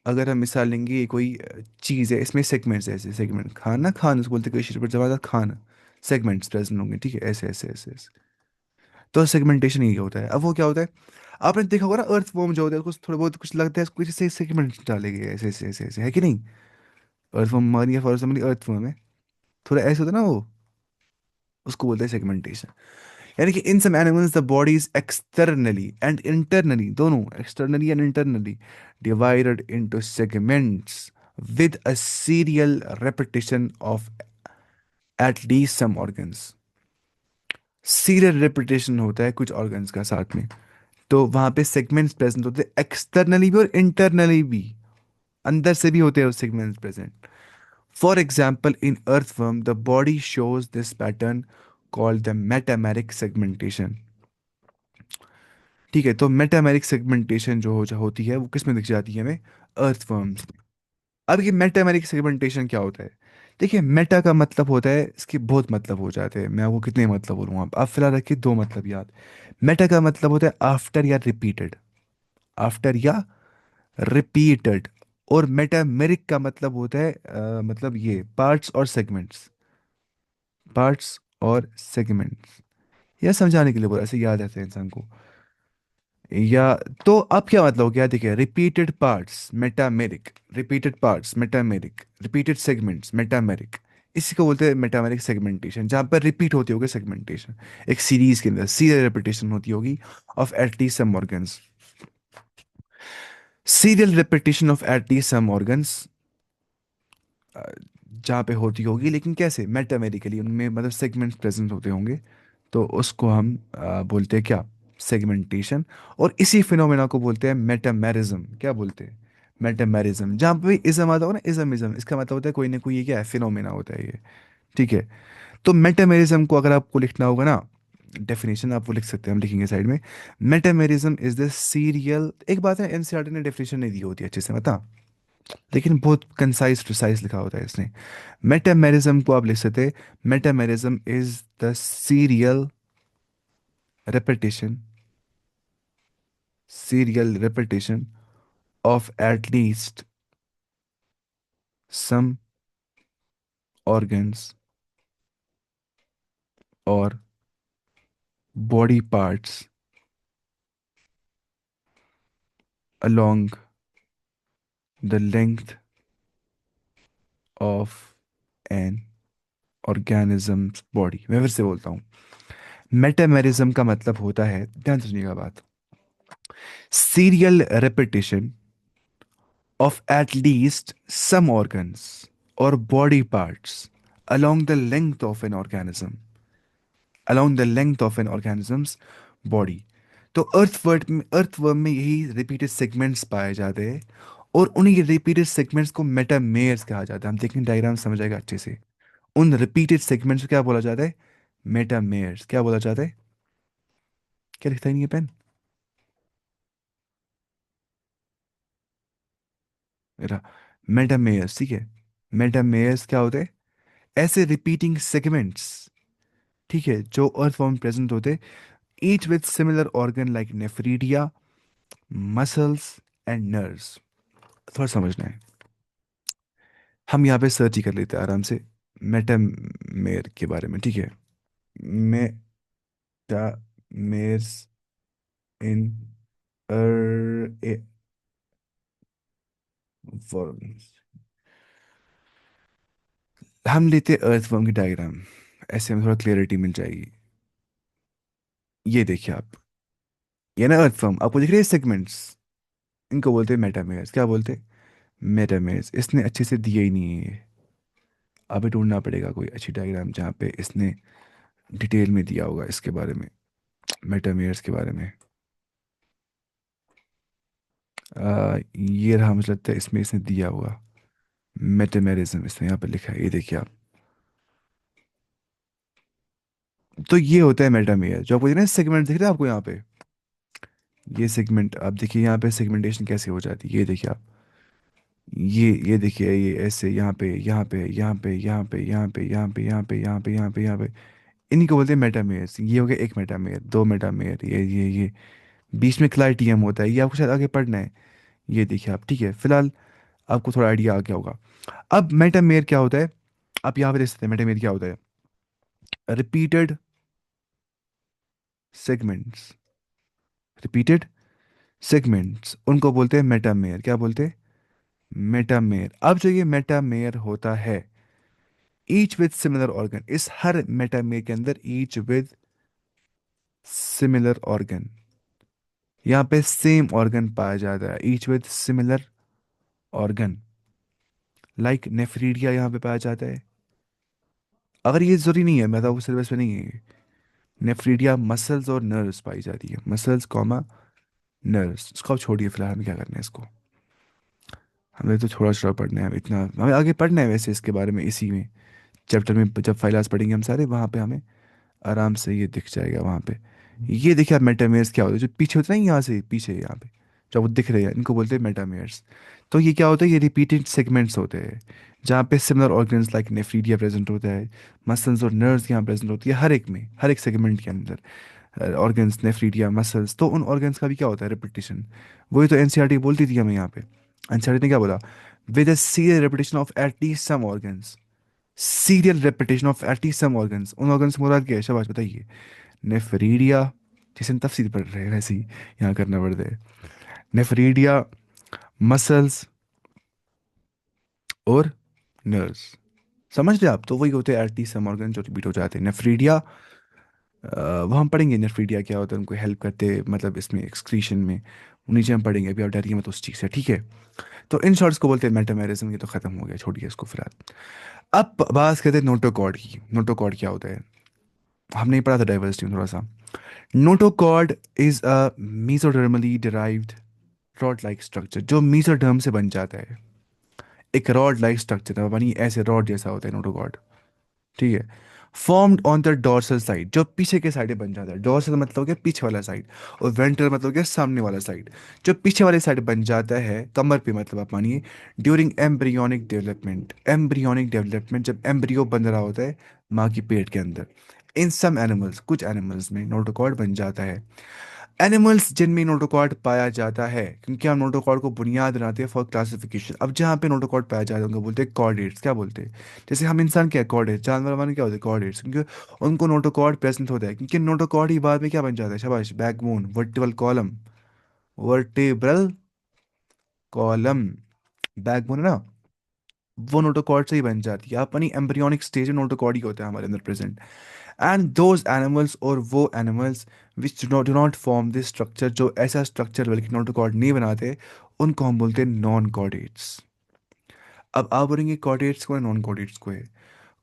[SPEAKER 1] अगर हम मिसाल लेंगे, ये कोई चीज़ है, इसमें सेगमेंट्स है, ऐसे सेगमेंट, खाना खान उसको बोलते हैं, कई पर जवाब खाना, सेगमेंट्स प्रेजेंट होंगे, ठीक है, ऐसे ऐसे ऐसे ऐसे। तो सेगमेंटेशन ये होता है। अब वो क्या होता है, आपने देखा होगा ना अर्थ वॉर्म जो होता है, कुछ थोड़ा बहुत कुछ लगता है, कुछ ऐसे सेगमेंट डाले गए ऐसे ऐसे ऐसे ऐसे, है कि नहीं? अर्थ वॉर्म, मानिए फॉर एग्जाम्पल अर्थ वॉर्म है, थोड़ा ऐसे होता है ना वो, उसको बोलते हैं सेगमेंटेशन। यानी कि in some animals the body is externally and internally, दोनों externally and internally divided into segments with a serial repetition of at least some organs। Serial repetition होता है कुछ ऑर्गन्स का साथ में, तो वहां पे सेगमेंट्स प्रेजेंट होते हैं एक्सटर्नली भी और इंटरनली भी, अंदर से भी होते हैं segments present. For example in earthworm the body shows this pattern called the metameric segmentation. ठीक है, तो मेटामेरिक सेगमेंटेशन होती है वो किस में दिख जाती है हमें? अर्थवर्म्स। अब ये मेटामेरिक सेगमेंटेशन क्या होता है? देखिए, मेटा का मतलब होता है, इसके बहुत मतलब हो जाते हैं, मैं आपको कितने मतलब बोलूँगा, आप फिलहाल रखिए दो मतलब याद। मेटा का मतलब होता है आफ्टर या रिपीटेड, आफ्टर या रिपीटेड। और मेटामेरिक का मतलब होता है मतलब ये पार्ट्स और सेगमेंट्स, पार्ट्स और सेगमेंट्स। यह समझाने के लिए बोला, ऐसे याद रहता है इंसान को। या तो अब क्या मतलब हो गया, देखिए, repeated parts metameric, repeated parts metameric, repeated segments metameric. इसी को बोलते हैं मेटामेरिक सेगमेंटेशन, जहाँ पर रिपीट होती होगी सेगमेंटेशन, एक सीरीज के अंदर सीरियल रिपीटेशन होती होगी of at least some organs. Serial repetition of at least some organs जहाँ पे होती होगी, लेकिन कैसे? मेटामेरिकली, उनमें मतलब सेगमेंट्स प्रेजेंट होते होंगे, तो उसको हम बोलते हैं क्या? सेगमेंटेशन। और इसी फिनोमेना को बोलते हैं मेटामेरिज्म। क्या बोलते हैं? मेटामेरिज्म। जहाँ पे भी इज्म आता हो ना, इज्म इज्म, इसका मतलब होता है कोई ना कोई, ये क्या है? फिनोमेना होता है ये। ठीक है, तो मेटामेरिज्म को अगर आपको लिखना होगा ना, डेफिनेशन आप वो लिख सकते हैं, हम लिखेंगे साइड में। मेटामेरिज्म इज द सीरियल, एक बात है एनसीईआरटी ने डेफिनेशन नहीं दी होती अच्छे से, बता, लेकिन बहुत कंसाइज प्रिसाइज लिखा होता है इसने। मेटामेरिज्म को आप लिख सकते हैं, metamerism is the serial repetition, serial repetition of at least some organs or body parts along the length of an organism's body। मैं फिर से बोलता हूँ, मेटामेरिज्म का मतलब होता है, ध्यान से सुनिएगा बात, serial repetition of at least some organs or body parts along the length of an organism, along the length of an organism's body। तो अर्थवर्म में यही रिपीटेड सेगमेंट्स पाए जाते हैं, और उन्हीं रिपीटेड सेगमेंट्स को मेटामेयर्स कहा जाता है। हम देखेंगे डायग्राम समझ आएगा अच्छे से। उन रिपीटेड सेगमेंट्स को क्या बोला जाता है? मेटामेयर्स। क्या बोला जाता है? क्या लिखता है नहीं ये पेन मेरा? मेटामेयर्स, ठीक है। मेटामेयर्स क्या होते हैं? ऐसे रिपीटिंग सेगमेंट्स, ठीक है, जो अर्थवर्म में प्रेजेंट होते, each with similar organ like nephridia, muscles and nerves. थोड़ा समझना है, हम यहाँ पे सर्च ही कर लेते हैं आराम से मेटामेर के बारे में, ठीक है। मेटामेर्स इन वर्म्स। हम लेते हैं अर्थवर्म की डायग्राम, ऐसे में थोड़ा क्लियरिटी मिल जाएगी। ये देखिए आप, ये ना अर्थवर्म आपको दिख रहे हैं सेगमेंट्स, इनको बोलते हैं मेटामेर्स। क्या बोलते हैं? मेटामेर्स। इसने अच्छे से दिया ही नहीं है ये, अभी ढूंढना पड़ेगा कोई अच्छी डायग्राम जहाँ पे इसने डिटेल में दिया होगा इसके बारे में, मेटामेर्स के बारे में। ये रहा, मुझे लगता है इसमें इसने दिया होगा मेटामेरिज्म, इसने यहाँ पे लिखा है, ये देखिए आप। तो ये होता है मेटामेयर, जो आपको दिख रहा है सेगमेंट दिख रहा है आपको यहाँ पे, ये सेगमेंट आप देखिए यहाँ पे सेगमेंटेशन कैसे हो जाती है, ये देखिए आप। ये देखिए, ये ऐसे यहाँ पे यहाँ पे यहाँ पे यहाँ पे यहाँ पे यहाँ पे यहाँ पे यहाँ पे यहाँ पे यहाँ पे, इन्हीं को बोलते हैं मेटामेयर्स। ये हो गया एक मेटामेयर, दो मेटामेयर, ये बीच में क्लाइटियम होता है, ये आपको शायद आगे पढ़ना है। ये देखिए आप, ठीक है, फिलहाल आपको थोड़ा आइडिया आ गया होगा। अब मेटामेयर क्या होता है? आप यहाँ पे देख सकते हैं मेटामेयर क्या होता है। रिपीटेड सेगमेंट्स, रिपीटेड सेगमेंट्स, उनको बोलते हैं मेटामेयर। क्या बोलते हैं? मेटामेयर। अब जो ये मेटामेयर होता है, ईच विद सिमिलर ऑर्गन, इस हर मेटामेर के अंदर ईच विद सिमिलर ऑर्गन, यहाँ पे सेम ऑर्गन पाया जाता है, each with similar organ, like nephridia यहाँ पे पाया जाता है। अगर ये जरूरी नहीं है, मैं तो सिलेबस में नहीं है। नेफ्रीडिया मसल्स और नर्व्स पाई जाती है, मसल्स कॉमा नर्व्स। इसको आप छोड़िए फिलहाल, हमें क्या करना है इसको, हमें तो थोड़ा थोड़ा पढ़ना है, इतना हमें आगे पढ़ना है वैसे इसके बारे में, इसी में चैप्टर में जब फाइलास पढ़ेंगे हम सारे, वहाँ पे हमें आराम से ये दिख जाएगा वहाँ पे। ये देखिए आप, मेटामेयर्स क्या होता है, जो पीछे होता है ना, यहाँ से पीछे यहाँ पे जो वो दिख रहे हैं, इनको बोलते हैं मेटामेयर्स। तो ये क्या होता है, ये रिपीटेड सेगमेंट्स होते हैं जहाँ पे similar organs like nephridia present होता है, मसल्स और नर्व्स यहाँ प्रेजेंट होती है, हर एक में, हर एक सेगमेंट के अंदर ऑर्गन्स, नेफ्रीडिया, मसल्स, तो उन ऑर्गन्स का भी क्या होता है, रिपीटिशन। वही तो एनसीईआरटी बोलती थी हमें यहाँ पे। एनसीईआरटी ने क्या बोला, with a serial repetition of at least some organs, serial repetition of at least some organs, उन ऑर्गन्स से मुराद क्या है, शाबाश बताइए। नेफ्रीडिया, जैसे हम तफसील पढ़ रहे हैं वैसे ही यहाँ करना पड़ता है। नेफ्रीडिया, मसल्स और नर्व्स, समझ रहे आप, तो वही होते हैं एटलीस्ट सम ऑर्गन जो रिपीट हो जाते हैं। नेफ्रीडिया, वो हम पढ़ेंगे नेफ्रीडिया क्या होता है, उनको हेल्प करते हैं मतलब इसमें एक्सक्रीशन में, वो नीचे हम पढ़ेंगे, अभी आप डरिए मत उस चीज़ से, ठीक है। तो इन शॉर्ट्स को बोलते हैं मेटामेरिज्म, ये तो खत्म हो गया, छोड़िए इसको फिलहाल। अब बात करते हैं नोटोकॉर्ड की। नोटोकॉर्ड क्या होता है, हमने पढ़ा था डाइवर्सिटी में थोड़ा सा। Notochord is a mesodermally derived rod like structure, जो मीसोडर्म से बन जाता है, एक रॉड लाइक स्ट्रक्चर है, यानी ऐसे रॉड जैसा होता है नोटोकॉर्ड, ठीक है। Formed on the dorsal side, जो पीछे के साइड बन जाता है, डोर्सल मतलब क्या, पीछे वाला साइड, और वेंट्रल मतलब क्या, सामने वाला साइड। जो पीछे वाले साइड बन जाता है कमर पे, मतलब आप मानिए during embryonic development, embryonic development जब एम्ब्रियो बन रहा होता है माँ की पेट के अंदर, इन सम एनिमल्स, कुछ एनिमल्स में नोटोकॉर्ड बन जाता है। एनिमल्स जिनमें नोटोकॉर्ड पाया जाता है, क्योंकि हम नोटोकॉर्ड को बुनियाद बनाते हैं फॉर क्लासिफिकेशन, अब जहाँ पे नोटोकॉर्ड पाया जाता है उनको बोलते हैं कॉर्डेट्स, क्या बोलते हैं। जैसे हम इंसान क्या है, कॉर्डेट्स, जानवर वाले क्या होते हैं, कॉर्डेट्स, क्योंकि उनको नोटोकॉर्ड प्रेजेंट होता है, क्योंकि नोटोकॉर्ड ही बाद में क्या बन जाता है, शाबाश, backbone, vertebral column, vertebral column, backbone है ना, वो नोटोकॉर्ड से ही बन जाती है। अपनी एम्ब्रियोनिक स्टेज में नोटोकॉर्ड ही होता है हमारे अंदर प्रेजेंट। एंड दोज एनिमल्स, और वो animals which do not form this structure, जो ऐसा स्ट्रक्चर बल्कि नोटोकॉर्ड नहीं बनाते, उनको हम बोलते हैं नॉन कॉर्डेट्स। अब आप बोलेंगे कॉर्डेट्स को है, नॉन कॉर्डेट्स को है।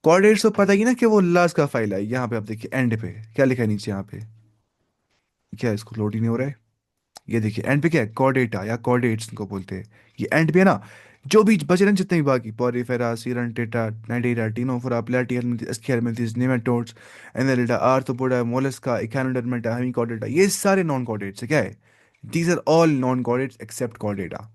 [SPEAKER 1] कॉर्डेट्स तो पता ही ना कि वो लास्ट का फाइल है, यहाँ पे आप देखिए एंड पे क्या लिखा है नीचे, यहाँ पे क्या है, इसको लोड ही नहीं हो रहा है। ये देखिए एंड पे क्या है, कॉर्डेटा या कॉर्डेट्स इनको बोलते हैं। ये एंड पे है ना, जो भी बचे ना जितने भी बाकी, Porifera, Coelenterata, Cnidaria, Ctenophora, Platyhelminthes, Aschelminthes, nematodes, Annelida, Arthropoda, Mollusca, Echinodermata, Hemichordata, ये सारे नॉन कॉर्डेट्स है, क्या है, these are all non chordates except Chordata.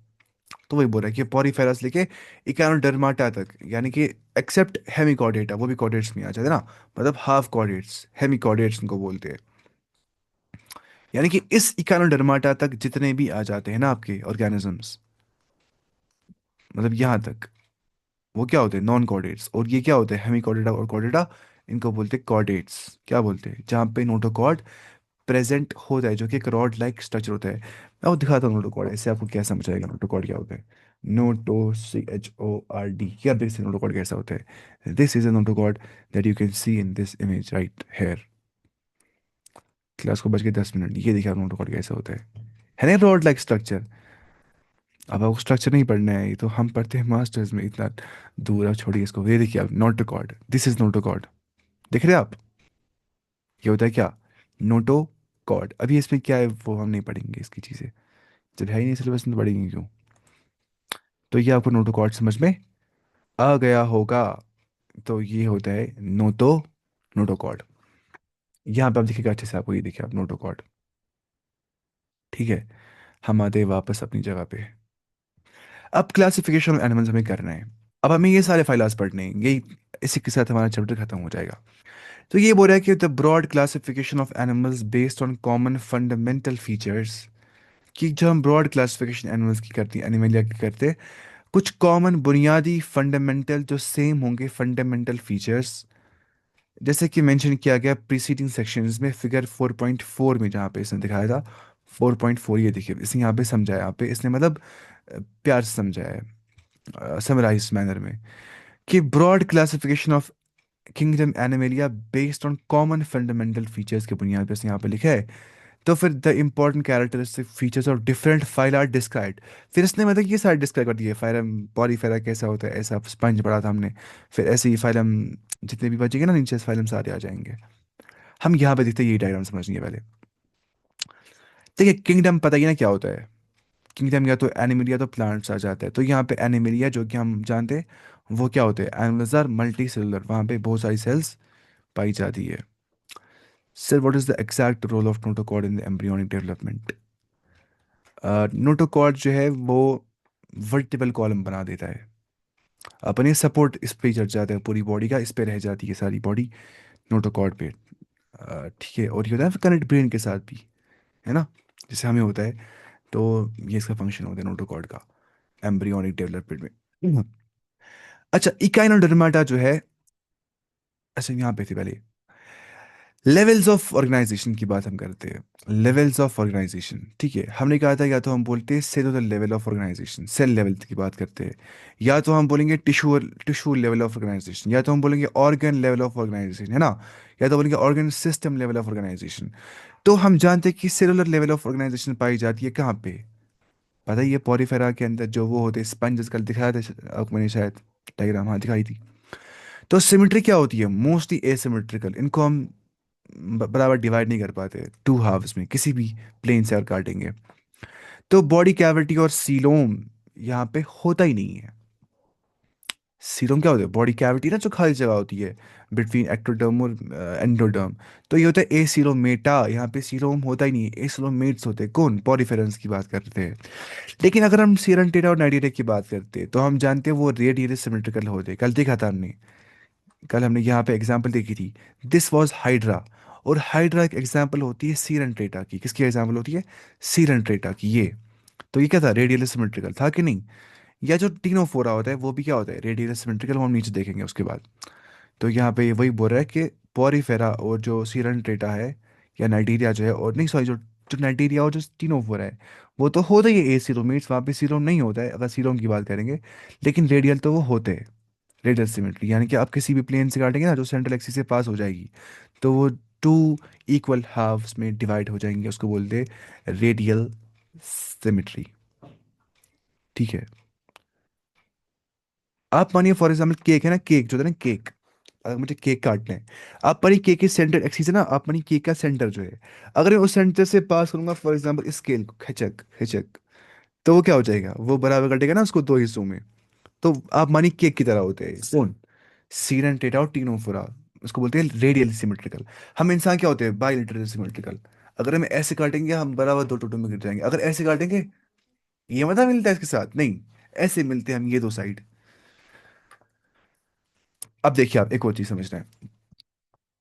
[SPEAKER 1] तो वही बोल रहा है कि पॉरीफेरस लेके इचैनोडर्माटा तक, यानी कि एक्सेप्ट हेमिकॉर्डेटा, वो भी कॉर्डेट्स में आ जाते हैं ना, मतलब हाफ कॉर्डेट्स, हेमिकॉर्डेट्स इनको बोलते हैं। यानी कि इस इचैनोडर्माटा तक जितने भी आ जाते हैं ना आपके ऑर्गेनिजम्स, मतलब यहाँ तक, वो क्या होते हैं, नॉन कॉर्डेट्स। और ये क्या होते हैं, हेमी कॉर्डेटा और कॉर्डेटा, इनको बोलते हैं कॉर्डेट्स। क्या बोलते हैं, जहाँ पे नोटोकॉर्ड प्रेजेंट होता है, जो कि एक रॉड लाइक स्ट्रक्चर होता है। मैं वो दिखाता हूँ नोटोकॉर्ड, इससे आपको क्या समझ आएगा नोटोकॉर्ड क्या होता है। नोटो, CHORD, क्या देख सकते नोटोकॉर्ड कैसा होता है, this is a notochord that you can see in this image right here. Class को बच के 10 मिनट, ये देखिए नोटोकॉर्ड कैसा होता है ना, रॉड लाइक स्ट्रक्चर। अब आपको स्ट्रक्चर नहीं पढ़ना है, ये तो हम पढ़ते हैं मास्टर्स में, इतना दूर आप छोड़िए इसको। ये देखिए आप, notochord, this is notochord, देख रहे हैं आप, ये होता है क्या, नोटो कॉर्ड। अभी इसमें क्या है वो हम नहीं पढ़ेंगे इसकी चीज़ें, जब है ही नहीं सिलेबस में तो पढ़ेंगे क्यों। तो ये आपको नोटो कॉर्ड समझ में आ गया होगा। तो ये होता है नोटो, नोटो कॉर्ड। यहाँ पे आप देखिएगा अच्छे से, आपको ये देखिए आप, नोटो कॉर्ड, ठीक है। हम आते हैं वापस अपनी जगह पे। अब क्लासिफिकेशन ऑफ एनिमल्स हमें करना है। अब हमें ये सारे फाइलास पढ़ने हैं, यही इसी के साथ हमारा चैप्टर खत्म हो जाएगा। तो ये बोल रहा है कि the broad classification of animals based on common fundamental features, कि जो हम ब्रॉड क्लासिफिकेशन एनिमल्स की करते हैं, एनिमलिया की करते हैं, कुछ कॉमन बुनियादी फंडामेंटल जो सेम होंगे फंडामेंटल फीचर्स, जैसे कि मेंशन किया गया प्रीसीडिंग सेक्शंस में, फिगर 4.4 में जहाँ पे इसने दिखाया था, 4.4, ये देखिए इसने यहाँ पे समझाया, यहाँ पे इसने मतलब प्यार से समझाया है, समराइज मैनर में, कि broad classification of kingdom animalia based on common fundamental features के बुनियाद पर यहाँ पे लिखा है। तो फिर the important characteristic features of different phyla are described. फिर इसने मतलब ये सारे डिस्क्राइब कर दिए, फाइलम पॉलीफेरा कैसा होता है, ऐसा स्पंज पढ़ा था हमने। फिर ऐसे ही फाइलम जितने भी बचेंगे ना नीचे फाइलम सारे आ जाएंगे। हम यहाँ पे देखते हैं, ये डायग्राम समझनी है पहले। देखिए किंगडम पता ही ना क्या होता है। किंगडम या तो एनिमल या तो प्लांट्स आ जाता है। तो यहाँ पे एनिमलिया जो कि हम जानते हैं वो क्या होते हैं, एनिमल्स आर मल्टी सेलुलर, वहाँ पे बहुत सारी सेल्स पाई जाती है। Sir what is the exact role of notochord in the embryonic development. Notochord जो है वो वर्टिबल कॉलम बना देता है। अपने सपोर्ट इस पे चढ़ जाता है, पूरी बॉडी का इस पे रह जाती है सारी बॉडी नोटोकॉर्ड पे। ठीक है, और ये होता है कनेक्ट ब्रेन के साथ भी, है ना, जैसे हमें होता है। तो ये इसका फंक्शन होता है नोटोकॉर्ड का एम्ब्रियोनिक डेवलपमेंट में। अच्छा इकाइनोडर्माटा जो है, अच्छा यहाँ पे थी पहले लेवल्स ऑफ ऑर्गेनाइजेशन की बात हम करते हैं। लेवल्स ऑफ ऑर्गेनाइजेशन, ठीक है, हमने कहा था या तो हम बोलते हैं cellular level of organization, cell level की बात करते हैं, या तो हम बोलेंगे tissue tissue level of organization, या तो हम बोलेंगे ऑर्गन लेवल ऑफ ऑर्गेनाइजेशन, है ना, या तो बोलेंगे organ system level of organization. तो हम जानते हैं कि सेलुलर लेवल ऑफ ऑर्गेनाइजेशन पाई जाती है कहाँ पे, पता ही है, पॉरीफेरा के अंदर जो वो होते हैं स्पंज, कल दिखाया था आपको मैंने शायद, डायग्राम हाँ दिखाई थी। तो सिमेट्री क्या होती है, मोस्टली एसिमेट्रिकल, इनको हम बराबर डिवाइड नहीं कर पाते टू हाफ्स में किसी भी प्लेन से अगर काटेंगे। तो बॉडी कैविटी और सीलोम यहाँ पे होता ही नहीं है। सीलोम क्या होता है, बॉडी कैविटी ना जो खाली जगह होती है बिटवीन एक्टोडर्म और एंडोडर्म। तो ये होता है ए सीलोमेटा, यहाँ पे सीलोम होता ही नहीं है, ए सीलोमेट्स होते हैं, कौन, पॉरीफेरंस की बात करते हैं। लेकिन अगर हम सीरन और नाइडेरिया की बात करते हैं तो हम जानते हैं वो रेडियली सिमेट्रिकल होते हैं, कल देखा था हमने। कल हमने यहाँ पे एग्जाम्पल देखी थी, दिस वॉज हाइड्रा। और हाइड्रा एक एग्जाम्पल होती है सीरन की, किसकी एग्जाम्पल होती है, सीरन की ये। तो ये क्या था, रेडियल सिमेट्रिकल था कि नहीं। या जो टीनोफोरा होता है वो भी क्या होता है, रेडियल सिमेट्रिकल, वो हम नीचे देखेंगे उसके बाद। तो यहाँ पे वही बोल रहा है कि पॉरीफेरा और जो सीरन है, या नाइटीरिया जो है, और नहीं सॉरी, जो जो नाइटीरिया और जो टीनोफोरा है वो तो होता ही है ए सीरोमेट्स, वहाँ पे सीरोम नहीं होता है अगर सीरोम की बात करेंगे। लेकिन रेडियल तो वो होते हैं, रेडियल सिमेट्री, यानी कि आप किसी भी प्लेन से काटेंगे ना जो सेंट्रल एक्सिस से पास हो जाएगी, तो वो टू इक्वल हाफ्स में डिवाइड हो जाएंगे, उसको बोलते हैं रेडियल सिमेट्री। ठीक है। आप मानिए फॉर एग्जाम्पल केक है ना, केक जो होता है ना केक, अगर मुझे केक काटना है, आप मानिए केक के सेंटर एक्सिस है ना, आप मानिए केक का सेंटर जो है, अगर मैं उस सेंटर से पास करूंगा फॉर एग्जाम्पल स्केल को खिचक खिचक, तो वो क्या हो जाएगा, वो बराबर कटेगा ना उसको दो हिस्सों में। तो आप मानिए केक की तरह होते हैं कौन, सीरन टेटा और टीनोफोरा, उसको बोलते हैं रेडियल सिमेट्रिकल। हम इंसान क्या होते हैं, बाइलेटरल सिमेट्रिकल। अगर हम ऐसे काटेंगे हम बराबर दो टुकड़ों में गिर जाएंगे, अगर ऐसे काटेंगे ये मतलब मिलता है इसके साथ नहीं, ऐसे मिलते हैं हम ये दो साइड। अब देखिए आप एक और चीज समझना है,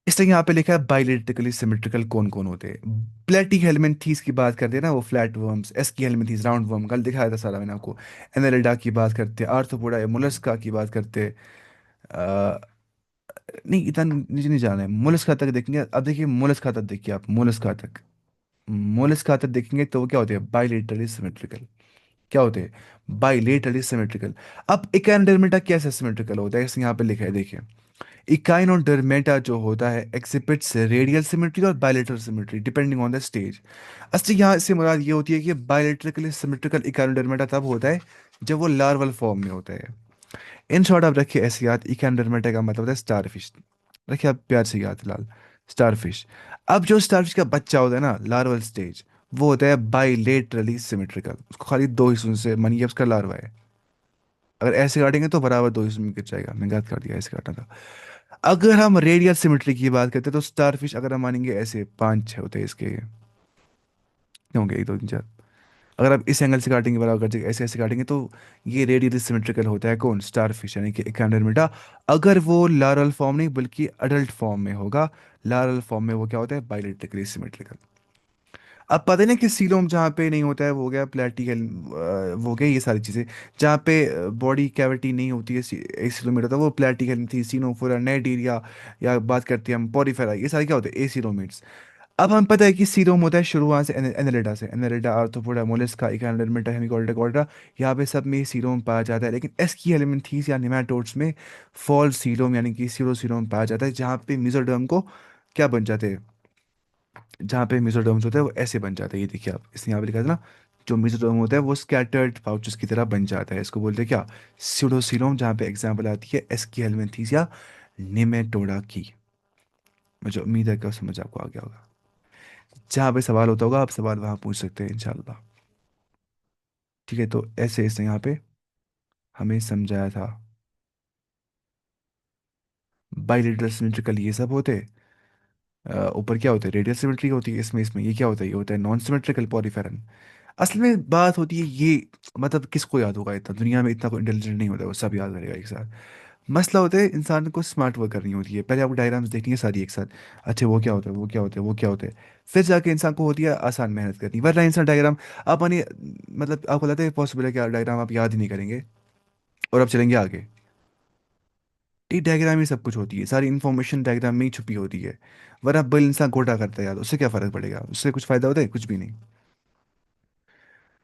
[SPEAKER 1] इसलिए यहाँ पे लिखा है बाइलेटरली सिमेट्रिकल कौन कौन होते हैं। प्लेटी हेलमिंथीस की बात करते हैं ना, वो flat worms, Aschelminthes round worm, कल दिखाया था सारा मैंने आपको। एनालिडा की बात करते हैं, आर्थ्रोपोडा या मोलस्का की बात करते हैं। नहीं इतना नीचे नहीं जाना है, मोलस्का तक देखेंगे। अब देखिए मोलस्का तक देखिए आप, मोलस्का तक देखेंगे तो वो क्या होते हैं, बाइलेटरली सिमेट्रिकल। क्या होते हैं, बाइलेटरली सिमेट्रिकल। अब इकाइनोडर्मेटा कैसे सिमेट्रिकल होता है, इसमें यहाँ पे लिखा है देखिए। इकाइनोडर्मेटा जो होता है एक्सिबिट्स रेडियल सिमेट्री और bilateral symmetry depending on the stage. असली यहाँ से मुराद ये होती है कि बाइलेटरली सिमेट्रिकल इकाइनोडर्मेटा तब होता है जब वो लार्वल फॉर्म में होता है। इन शॉर्ट आप रखिए ऐसे याद, इकाइनोडर्मेटा का मतलब होता है स्टारफिश। रखिए आप प्यार से याद फिलहाल, स्टारफिश। अब जो स्टारफिश का बच्चा होता है ना लार्वल स्टेज, वो होता है बाइलेटरली सिमेट्रिकल, उसको खाली दो हिस्सों से मानिए उसका लार्वा है। अगर ऐसे काटेंगे तो बराबर दो हिस्सों में गिर जाएगा, मैंने गलत कर दिया, ऐसे काटना था। अगर हम रेडियल सिमेट्री की बात करते हैं तो स्टारफिश अगर हम मानेंगे ऐसे पांच छह होते हैं इसके, क्यों होंगे एक दो तीन चार, अगर आप इस एंगल से काटेंगे बराबर कर जाएगा, ऐसे ऐसे काटेंगे तो ये रेडियल सिमेट्रिकल होता है कौन, स्टारफिश, यानी कि एकांडरमिटा। अगर वो लार्वल फॉर्म नहीं बल्कि अडल्ट फॉर्म में होगा, लार्वल फॉर्म में वो क्या होता है, बाइलेटरली सिमेट्रिकल। अब पता नहीं कि सीलोम जहाँ पे नहीं होता है वो हो गया प्लेटिकल, वो हो गया ये सारी चीज़ें। जहाँ पे बॉडी कैविटी नहीं होती है एसिलोमेट होता है वो प्लेटिकल थी, सीनोफोरा, नाइटीरिया, या बात करते हैं हम पॉरीफेरा, ये सारे क्या होते हैं एसिलोमेट्स। अब हम पता है कि सीरोम होता है शुरू वहाँ से एनेलिडा से, एनेलिडा आर्थ्रोपोडा मोलस्का इकानोडेर्मिटा हेमिकोल्डा कोल्डा, यहाँ पे सब में सीरोम पाया जाता है। लेकिन एस्की हेलमिंथीस या निमेटोड्स में फॉल सीरोम यानी कि सीरो सीरोम पाया जाता है, जहाँ पे मेसोडर्म को क्या बन जाते हैं, जहाँ पे मेसोडर्म्स होते हैं वो ऐसे बन जाते हैं, ये देखिए आप इसने यहाँ पे लिखा था ना, जो मेसोडर्म होता है वो स्कैटर्ड पाउचेस की तरह बन जाता है, इसको बोलते हैं क्या, स्यूडोसीरोम, जहाँ पे एग्जाम्पल आती है एस्की हेलमिंथीस या निमेटोडा की। मुझे उम्मीद है कि समझ आपको आ गया होगा। जहाँ पे सवाल होता होगा आप सवाल वहाँ पूछ सकते हैं इंशाल्लाह। ठीक है, तो ऐसे ऐसे यहाँ पे हमें समझाया था। बाइलेटरल सिमेट्रिकल ये सब होते, ऊपर क्या होता है रेडियल सिमेट्री होती है, इसमें इसमें ये क्या होता है, ये होता है नॉन सिमेट्रिकल पॉलीफेरन। असल में बात होती है ये, मतलब किसको याद होगा, इतना दुनिया में इतना कोई इंटेलिजेंट नहीं होता, वो सब याद करेगा एक साथ। मसला होता है इंसान को स्मार्ट वर्क करनी होती है, पहले आपको डायग्राम्स देखनी है सारी एक साथ, अच्छा वो क्या होता है, वो क्या होता है, वो क्या होता है, फिर जाके इंसान को होती है आसान मेहनत करनी, वरना इंसान डायग्राम आप मानिए, मतलब आपको लगता है पॉसिबल है कि डायग्राम आप याद ही नहीं करेंगे और अब चलेंगे आगे। एक डायग्राम ही सब कुछ होती है, सारी इन्फॉर्मेशन डायग्राम में ही छुपी होती है, वरना बल इंसान घोटा करता है यार, उससे क्या फर्क पड़ेगा, उससे कुछ फायदा होता है, कुछ भी नहीं।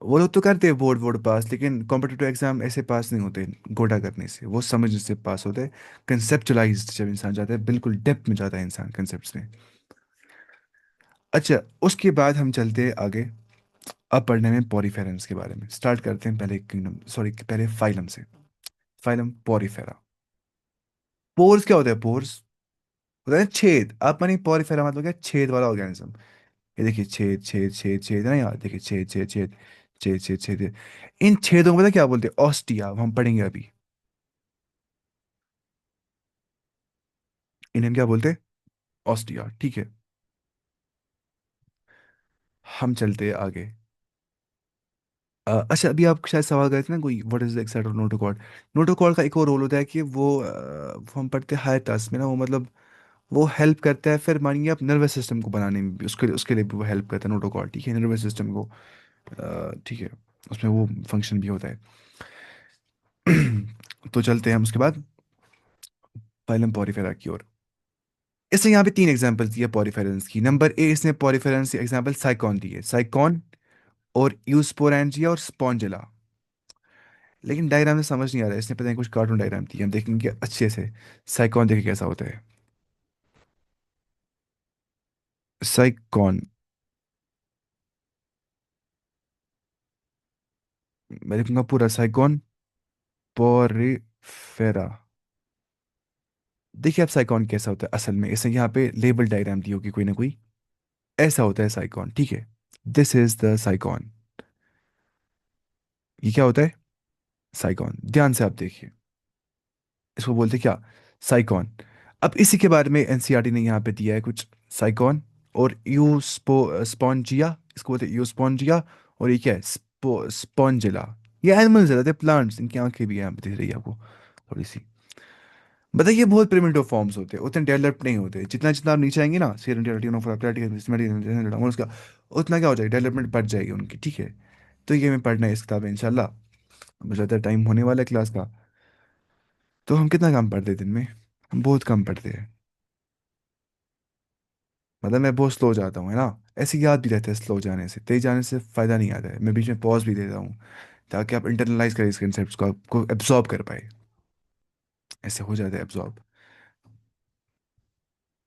[SPEAKER 1] वो लोग तो करते हैं बोर्ड बोर्ड पास, लेकिन कॉम्पिटेटिव एग्जाम ऐसे पास नहीं होते घोटा करने से, वो समझ से पास होते हैं। कंसेप्चुलाइज्ड जब इंसान जाता है, बिल्कुल डेप्थ में जाता है इंसान कंसेप्ट में। अच्छा, उसके बाद हम चलते हैं आगे, अब पढ़ने में पॉरीफेरम्स के बारे में स्टार्ट करते हैं, पहले किंगडम सॉरी पहले फाइलम से। Phylum Porifera. पोर्स क्या होता है, पोर्स होता है छेद, आप मानिए पॉरीफेरा मतलब क्या, छेद वाला ऑर्गेनिज्म। ये देखिए छेद छेद छेद छेद है ना, यार देखिए छेद छेद छेद छेद छेद छेद। इन छेदों को पता है क्या बोलते हैं, ऑस्टिया, हम पढ़ेंगे अभी। इन्हें हम क्या बोलते हैं, ऑस्टिया, ठीक है। हम चलते हैं आगे। अच्छा, अभी आप शायद सवाल करे थे ना कोई, what is the extent of notochord. Notochord का एक और रोल होता है कि वो हम पढ़ते हैं हायर टास्क में ना, वो मतलब वो हेल्प करता है, फिर मानिए आप नर्वस सिस्टम को बनाने में भी, उसके लिए भी वो हेल्प करता है नोटोकॉर्ड, ठीक है, नर्वस सिस्टम को, ठीक है, उसमें वो फंक्शन भी होता है। तो चलते हैं हम उसके बाद फाइलम पॉरीफेरा की ओर। इसने यहाँ पे तीन एग्जांपल्स दिए पॉरीफेरेंस की। नंबर ए, इसने पॉरीफेरेंस की एग्जांपल साइकॉन दी है, साइकॉन और यूस्पोरेंजिया और स्पॉन्जिला। लेकिन डायग्राम में समझ नहीं आ रहा है, इसने पता नहीं कुछ कार्टून डायग्राम दी है, हम देखेंगे अच्छे से। साइकॉन देखे कैसा होता है, साइकॉन, मैं देखूंगा पूरा साइकॉन पॉरीफेरा। देखिए आप साइकॉन कैसा होता है असल में, इसने यहाँ पे लेबल डायग्राम दी होगी कोई ना कोई, ऐसा होता है साइकॉन, ठीक है। दिस इज द साइकॉन, ये क्या होता है, साइकॉन, ध्यान से आप देखिए, इसको बोलते हैं क्या, साइकॉन। अब इसी के बारे में एनसीईआरटी ने यहाँ पे दिया है कुछ, साइकॉन और स्पॉन्जिया, इसको बोलते हैं यूस्पोन्जिया, और ये क्या है, स्पॉन्जिला। ये एनिमल्स रहते हैं, प्लांट्स, इनकी आंखें भी यहाँ पे दिख रही है आपको थोड़ी सी। बताइए बहुत प्रिमिटिव फॉर्म्स होते हैं, उतने डेवलप नहीं होते, जितना जितना आप नीचे आएंगे ना, उसका उतना क्या हो जाएगा, डेवलपमेंट बढ़ जाएगी उनकी, ठीक है। तो ये हमें पढ़ना है इस किताब में इंशाल्लाह। मुझे लगता है टाइम होने वाला है क्लास का, तो हम कितना काम पढ़ते हैं दिन में, हम बहुत कम पढ़ते हैं, मतलब मैं बहुत स्लो जाता हूँ है ना, ऐसे याद भी रहता है, स्लो जाने से तेज जाने से फ़ायदा नहीं आता है, मैं बीच में पॉज भी देता हूँ ताकि आप इंटरनलाइज करें इस कंसेप्ट को, आपको एब्जॉर्ब कर पाए, ऐसे हो जाता है एब्जॉर्ब।